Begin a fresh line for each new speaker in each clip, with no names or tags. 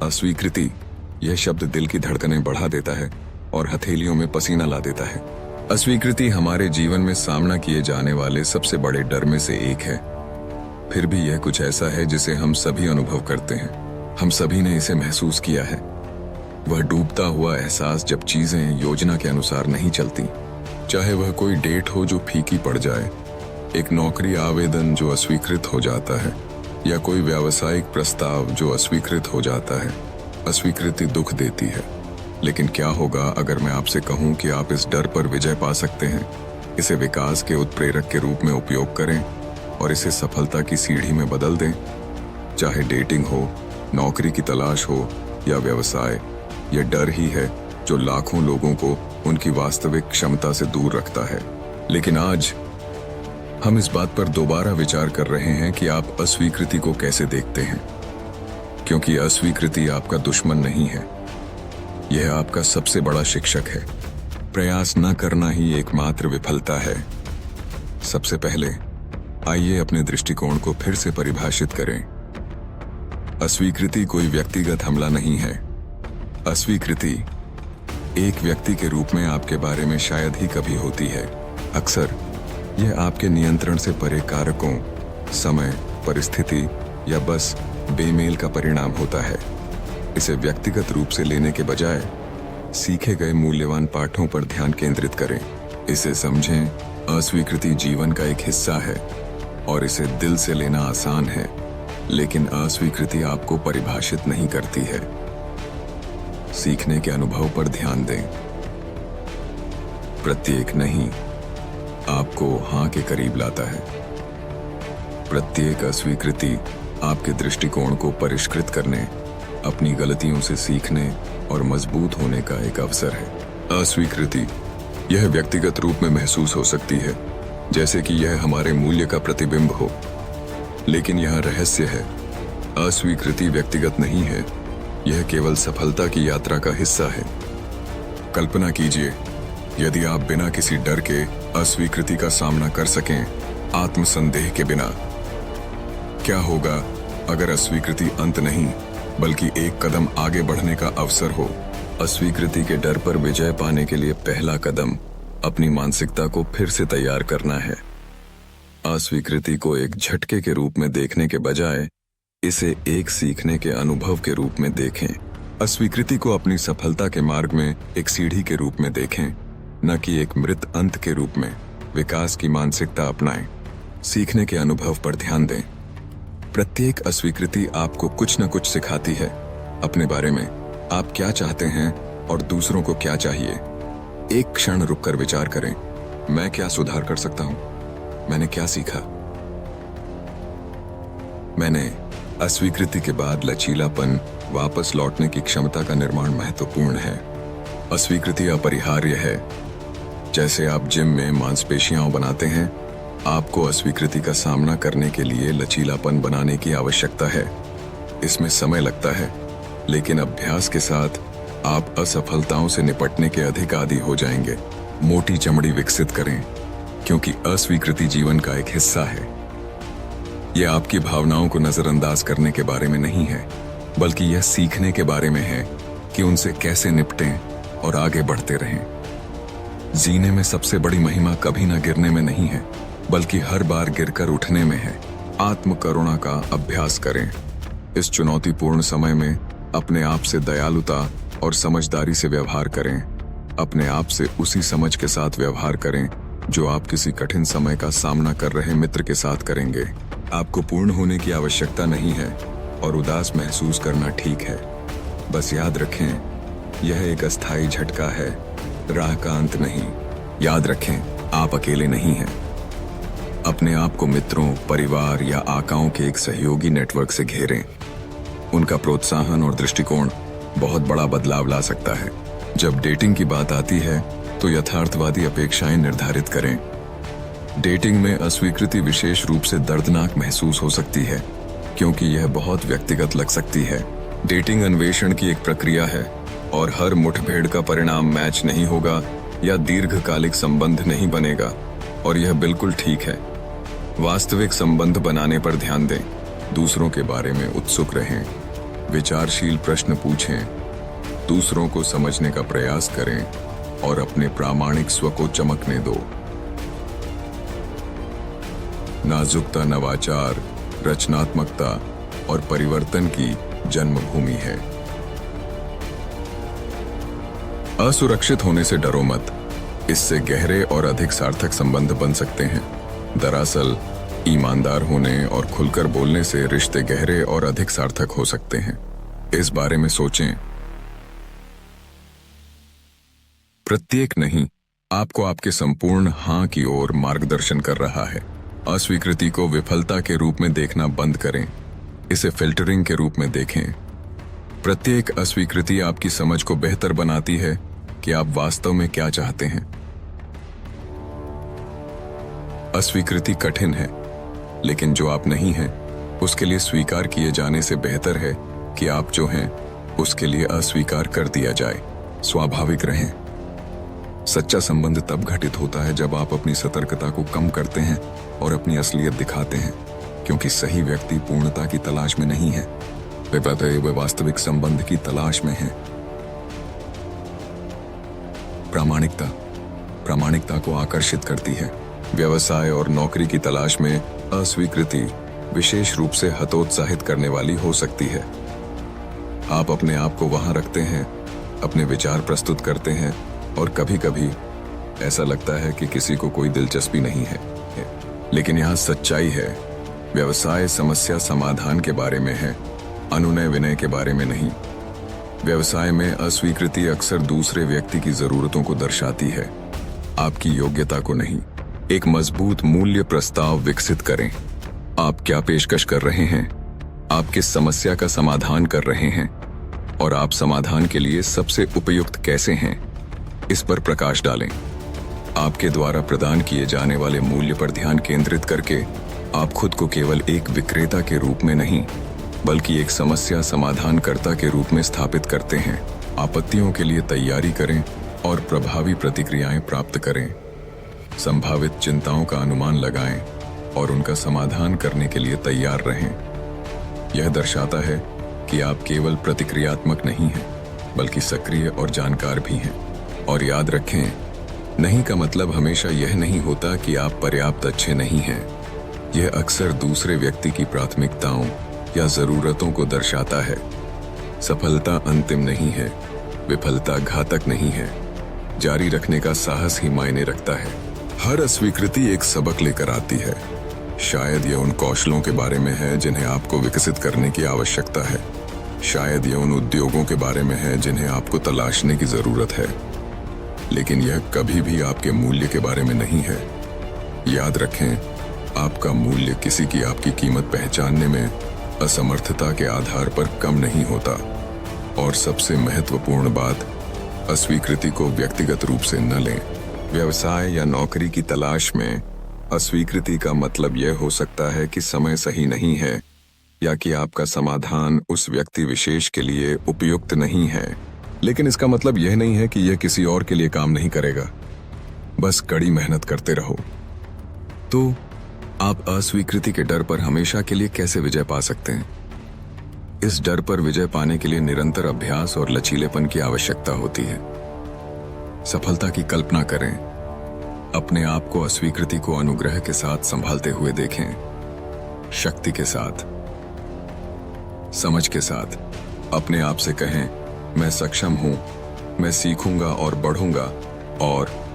अस्वीकृति, यह शब्द दिल की धड़कनें बढ़ा देता है और हथेलियों में पसीना ला देता है। अस्वीकृति हमारे जीवन में सामना किए जाने वाले सबसे बड़े डर में से एक है। फिर भी यह कुछ ऐसा है जिसे हम सभी अनुभव करते हैं। हम सभी ने इसे महसूस किया है। वह डूबता हुआ एहसास जब चीजें योजना के अनुसार नहीं चलती, चाहे वह कोई डेट हो जो फीकी पड़ जाए, एक नौकरी आवेदन जो अस्वीकृत हो जाता है, या कोई व्यावसायिक प्रस्ताव जो अस्वीकृत हो जाता है। अस्वीकृति दुख देती है, लेकिन क्या होगा अगर मैं आपसे कहूं कि आप इस डर पर विजय पा सकते हैं, इसे विकास के उत्प्रेरक के रूप में उपयोग करें और इसे सफलता की सीढ़ी में बदल दें। चाहे डेटिंग हो, नौकरी की तलाश हो या व्यवसाय, यह डर ही है जो लाखों लोगों को उनकी वास्तविक क्षमता से दूर रखता है। लेकिन आज हम इस बात पर दोबारा विचार कर रहे हैं कि आप अस्वीकृति को कैसे देखते हैं, क्योंकि अस्वीकृति आपका दुश्मन नहीं है, यह आपका सबसे बड़ा शिक्षक है। प्रयास न करना ही एकमात्र विफलता है। सबसे पहले आइए अपने दृष्टिकोण को फिर से परिभाषित करें। अस्वीकृति कोई व्यक्तिगत हमला नहीं है। अस्वीकृति एक व्यक्ति के रूप में आपके बारे में शायद ही कभी होती है। अक्सर यह आपके नियंत्रण से परे कारकों, समय, परिस्थिति या बस बेमेल का परिणाम होता है। इसे व्यक्तिगत रूप से लेने के बजाय सीखे गए मूल्यवान पाठों पर ध्यान केंद्रित करें। इसे समझें, अस्वीकृति जीवन का एक हिस्सा है और इसे दिल से लेना आसान है, लेकिन अस्वीकृति आपको परिभाषित नहीं करती है। सीखने के अनुभव पर ध्यान दें। प्रत्येक नहीं आपको हाँ के करीब लाता है। प्रत्येक अस्वीकृति आपके दृष्टिकोण को परिष्कृत करने, अपनी गलतियों से सीखने और मजबूत होने का एक अवसर है। अस्वीकृति यह व्यक्तिगत रूप में महसूस हो सकती है, जैसे कि यह हमारे मूल्य का प्रतिबिंब हो, लेकिन यह रहस्य है। अस्वीकृति व्यक्तिगत नहीं है, यह केवल सफलता की यात्रा का हिस्सा है। कल्पना कीजिए, यदि आप बिना किसी डर के अस्वीकृति का सामना कर सकें, आत्मसंदेह के बिना। क्या होगा अगर अस्वीकृति अंत नहीं, बल्कि एक कदम आगे बढ़ने का अवसर हो? अस्वीकृति के डर पर विजय पाने के लिए पहला कदम अपनी मानसिकता को फिर से तैयार करना है। अस्वीकृति को एक झटके के रूप में देखने के बजाय इसे एक सीखने के अनुभव के रूप में देखें। अस्वीकृति को अपनी सफलता के मार्ग में एक सीढ़ी के रूप में देखें, न कि एक मृत अंत के रूप में। विकास की मानसिकता अपनाएं। सीखने के अनुभव पर ध्यान दें। प्रत्येक अस्वीकृति आपको कुछ न कुछ सिखाती है। अपने बारे में आप क्या चाहते हैं और दूसरों को क्या चाहिए। एक क्षण रुककर विचार करें, मैं क्या सुधार कर सकता हूं? मैंने क्या सीखा? मैंने अस्वीकृति के बाद लचीलापन, वापस लौटने की क्षमता का निर्माण महत्वपूर्ण है। अस्वीकृति अपरिहार्य है। जैसे आप जिम में मांसपेशियां बनाते हैं, आपको अस्वीकृति का सामना करने के लिए लचीलापन बनाने की आवश्यकता है। इसमें समय लगता है, लेकिन अभ्यास के साथ आप असफलताओं से निपटने के अधिक आदी हो जाएंगे। मोटी चमड़ी विकसित करें, क्योंकि अस्वीकृति जीवन का एक हिस्सा है। यह आपकी भावनाओं को नजरअंदाज करने के बारे में नहीं है, बल्कि यह सीखने के बारे में है कि उनसे कैसे निपटें और आगे बढ़ते रहें। जीने में सबसे बड़ी महिमा कभी ना गिरने में नहीं है, बल्कि हर बार गिरकर उठने में है। आत्म करुणा का अभ्यास करें। इस चुनौतीपूर्ण समय में अपने आप से दयालुता और समझदारी से व्यवहार करें। अपने आप से उसी समझ के साथ व्यवहार करें जो आप किसी कठिन समय का सामना कर रहे मित्र के साथ करेंगे। आपको पूर्ण होने की आवश्यकता नहीं है और उदास महसूस करना ठीक है। बस याद रखें, यह एक अस्थायी झटका है, राह का अंत नहीं। याद रखें, आप अकेले नहीं हैं। अपने आप को मित्रों, परिवार या आकाओं के एक सहयोगी नेटवर्क से घेरें। उनका प्रोत्साहन और दृष्टिकोण बहुत बड़ा बदलाव ला सकता है। जब डेटिंग की बात आती है तो यथार्थवादी अपेक्षाएं निर्धारित करें। डेटिंग में अस्वीकृति विशेष रूप से दर्दनाक महसूस हो सकती है, क्योंकि यह बहुत व्यक्तिगत लग सकती है। डेटिंग अन्वेषण की एक प्रक्रिया है और हर मुठभेड़ का परिणाम मैच नहीं होगा या दीर्घकालिक संबंध नहीं बनेगा, और यह बिल्कुल ठीक है। वास्तविक संबंध बनाने पर ध्यान दें, दूसरों के बारे में उत्सुक रहें, विचारशील प्रश्न पूछें, दूसरों को समझने का प्रयास करें और अपने प्रामाणिक स्व को चमकने दो। नाजुकता नवाचार, रचनात्मकता और परिवर्तन की जन्मभूमि है। असुरक्षित होने से डरो मत, इससे गहरे और अधिक सार्थक संबंध बन सकते हैं। दरअसल ईमानदार होने और खुलकर बोलने से रिश्ते गहरे और अधिक सार्थक हो सकते हैं। इस बारे में सोचें। प्रत्येक नहीं आपको आपके संपूर्ण हाँ की ओर मार्गदर्शन कर रहा है। अस्वीकृति को विफलता के रूप में देखना बंद करें, इसे फिल्टरिंग के रूप में देखें। प्रत्येक अस्वीकृति आपकी समझ को बेहतर बनाती है कि आप वास्तव में क्या चाहते हैं। अस्वीकृति कठिन है, लेकिन जो आप नहीं हैं उसके लिए स्वीकार किए जाने से बेहतर है कि आप जो हैं उसके लिए अस्वीकार कर दिया जाए। स्वाभाविक रहें। सच्चा संबंध तब घटित होता है जब आप अपनी सतर्कता को कम करते हैं और अपनी असलियत दिखाते हैं, क्योंकि सही व्यक्ति पूर्णता की तलाश में नहीं है, वे वास्तविक संबंध की तलाश में हैं। प्रामाणिकता को आकर्षित करती है। व्यवसाय और नौकरी की तलाश में अस्वीकृति विशेष रूप से हतोत्साहित करने वाली हो सकती है। आप अपने आप को वहां रखते हैं, अपने विचार प्रस्तुत करते हैं और कभी-कभी ऐसा लगता है कि किसी को कोई दिलचस्पी नहीं है। लेकिन यहाँ सच्चाई है, व्यवसाय समस्या समाधान के बारे में है, अनुनय विनय के बारे में नहीं। व्यवसाय में अस्वीकृति अक्सर दूसरे व्यक्ति की जरूरतों को दर्शाती है, आपकी योग्यता को नहीं। एक मजबूत मूल्य प्रस्ताव विकसित करें। आप क्या पेशकश कर रहे हैं, आप किस समस्या का समाधान कर रहे हैं और आप समाधान के लिए सबसे उपयुक्त कैसे हैं, इस पर प्रकाश डालें। आपके द्वारा प्रदान किए जाने वाले मूल्य पर ध्यान केंद्रित करके आप खुद को केवल एक विक्रेता के रूप में नहीं, बल्कि एक समस्या समाधानकर्ता के रूप में स्थापित करते हैं। आपत्तियों के लिए तैयारी करें और प्रभावी प्रतिक्रियाएं प्राप्त करें। संभावित चिंताओं का अनुमान लगाएं और उनका समाधान करने के लिए तैयार रहें। यह दर्शाता है कि आप केवल प्रतिक्रियात्मक नहीं हैं, बल्कि सक्रिय और जानकार भी हैं। और याद रखें, नहीं का मतलब हमेशा यह नहीं होता कि आप पर्याप्त अच्छे नहीं हैं। यह अक्सर दूसरे व्यक्ति की प्राथमिकताओं या जरूरतों को दर्शाता है। सफलता अंतिम नहीं है, विफलता घातक नहीं है। जारी रखने का साहस ही मायने रखता है। हर अस्वीकृति एक सबक लेकर आती है। शायद यह उन कौशलों के बारे में है जिन्हें आपको विकसित करने की आवश्यकता है। शायद यह उन उद्योगों के बारे में है जिन्हें आपको तलाशने की जरूरत है। लेकिन यह कभी भी आपके मूल्य के बारे में नहीं है। याद रखें, आपका मूल्य किसी की आपकी कीमत पहचानने में असमर्थता के आधार पर कम नहीं होता। और सबसे महत्वपूर्ण बात, अस्वीकृति को व्यक्तिगत रूप से न लें। व्यवसाय या नौकरी की तलाश में अस्वीकृति का मतलब यह हो सकता है कि समय सही नहीं है या कि आपका समाधान उस व्यक्ति विशेष के लिए उपयुक्त नहीं है। लेकिन इसका मतलब यह नहीं है कि यह किसी और के लिए काम नहीं करेगा। बस कड़ी मेहनत करते रहो। तो आप अस्वीकृति के डर पर हमेशा के लिए कैसे विजय पा सकते हैं? इस डर पर विजय पाने के लिए निरंतर अभ्यास और लचीलेपन की आवश्यकता होती है। सफलता की कल्पना करें। अपने आप को अस्वीकृति को अनुग्रह के साथ संभालते हुए देखें, शक्ति के साथ, समझ के साथ। अपने आप से कहें, मैं सक्षम हूं, मैं सीखूंगा और बढ़ूंगा, और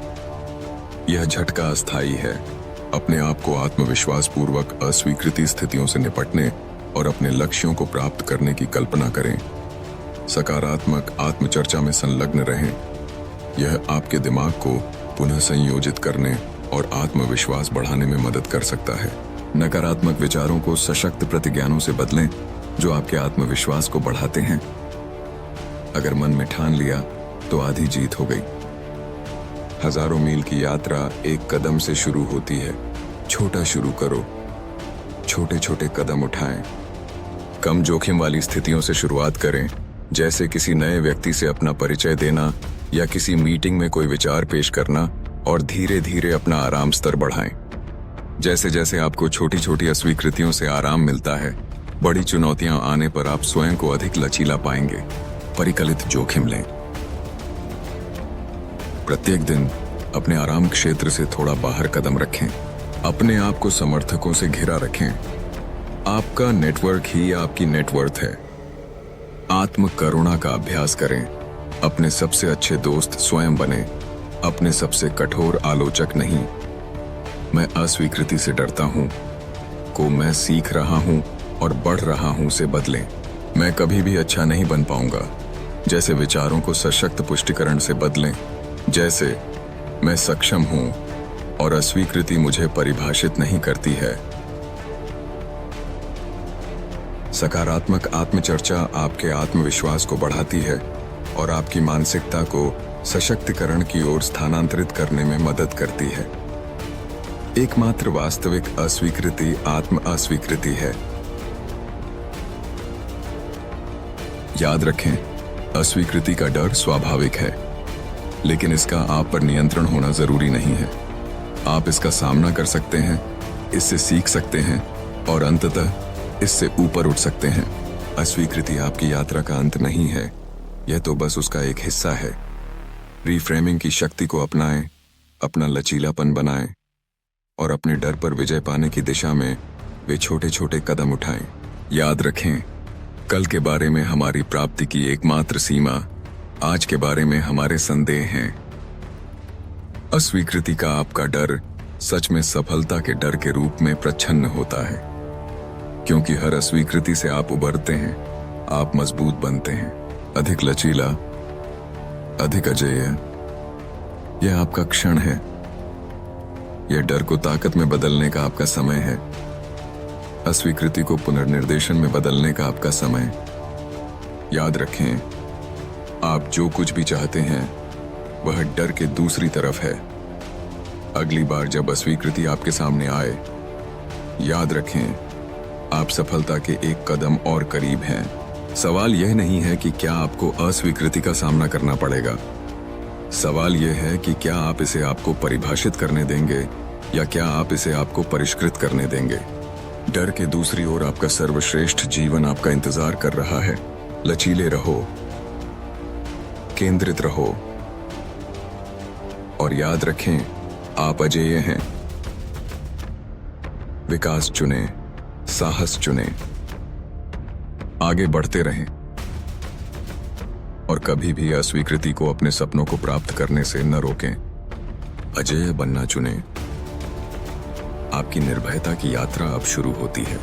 यह झटका अस्थायी है। अपने आप को आत्मविश्वास पूर्वक अस्वीकृति स्थितियों से निपटने और अपने लक्ष्यों को प्राप्त करने की कल्पना करें। सकारात्मक आत्मचर्चा में संलग्न रहें। यह आपके दिमाग को पुनः संयोजित करने और आत्मविश्वास बढ़ाने में मदद कर सकता है। नकारात्मक विचारों को सशक्त प्रतिज्ञानों से बदलें जो आपके आत्मविश्वास को बढ़ाते हैं। अगर मन में ठान लिया तो आधी जीत हो गई। हजारों मील की यात्रा एक कदम से शुरू होती है। छोटा शुरू करो, छोटे छोटे कदम उठाएं। कम जोखिम वाली स्थितियों से शुरुआत करें, जैसे किसी नए व्यक्ति से अपना परिचय देना या किसी मीटिंग में कोई विचार पेश करना, और धीरे धीरे अपना आराम स्तर बढ़ाएं। जैसे जैसे आपको छोटी छोटी अस्वीकृतियों से आराम मिलता है, बड़ी चुनौतियां आने पर आप स्वयं को अधिक लचीला पाएंगे। परिकलित जोखिम लें। प्रत्येक दिन अपने आराम क्षेत्र से थोड़ा बाहर कदम रखें। अपने आप को समर्थकों से घिरा रखें। आपका नेटवर्क ही आपकी नेटवर्थ है। आत्म करुणा का अभ्यास करें। अपने सबसे अच्छे दोस्त स्वयं बने, अपने सबसे कठोर आलोचक नहीं। मैं अस्वीकृति से डरता हूं को मैं सीख रहा हूं और बढ़ रहा हूं से बदलें। मैं कभी भी अच्छा नहीं बन पाऊंगा जैसे विचारों को सशक्त पुष्टिकरण से बदलें। जैसे मैं सक्षम हूं और अस्वीकृति मुझे परिभाषित नहीं करती है। सकारात्मक आत्मचर्चा आपके आत्मविश्वास को बढ़ाती है और आपकी मानसिकता को सशक्तिकरण की ओर स्थानांतरित करने में मदद करती है। एकमात्र वास्तविक अस्वीकृति आत्म अस्वीकृति है। याद रखें, अस्वीकृति का डर स्वाभाविक है, लेकिन इसका आप पर नियंत्रण होना जरूरी नहीं है। आप इसका सामना कर सकते हैं, इससे सीख सकते हैं और अंततः इससे ऊपर उठ सकते हैं। अस्वीकृति आपकी यात्रा का अंत नहीं है, यह तो बस उसका एक हिस्सा है। रिफ्रेमिंग की शक्ति को अपनाएं, अपना लचीलापन बनाएं और अपने डर पर विजय पाने की दिशा में वे छोटे छोटे कदम उठाएं। याद रखें, कल के बारे में हमारी प्राप्ति की एकमात्र सीमा आज के बारे में हमारे संदेह हैं। अस्वीकृति का आपका डर सच में सफलता के डर के रूप में प्रच्छन्न होता है, क्योंकि हर अस्वीकृति से आप उबरते हैं, आप मजबूत बनते हैं, अधिक लचीला, अधिक अजेय। यह आपका क्षण है। यह डर को ताकत में बदलने का आपका समय है। अस्वीकृति को पुनर्निर्देशन में बदलने का आपका समय। याद रखें, आप जो कुछ भी चाहते हैं वह डर के दूसरी तरफ है। अगली बार जब अस्वीकृति आपके सामने आए, याद रखें, आप सफलता के एक कदम और करीब हैं। सवाल यह नहीं है कि क्या आपको अस्वीकृति का सामना करना पड़ेगा। सवाल यह है कि क्या आप इसे आपको परिभाषित करने देंगे या क्या आप इसे आपको परिष्कृत करने देंगे। डर के दूसरी ओर आपका सर्वश्रेष्ठ जीवन आपका इंतजार कर रहा है। लचीले रहो, केंद्रित रहो और याद रखें, आप अजेय हैं। विकास चुनें, साहस चुनें, आगे बढ़ते रहें और कभी भी अस्वीकृति को अपने सपनों को प्राप्त करने से न रोकें। अजेय बनना चुनें। आपकी निर्भयता की यात्रा अब शुरू होती है।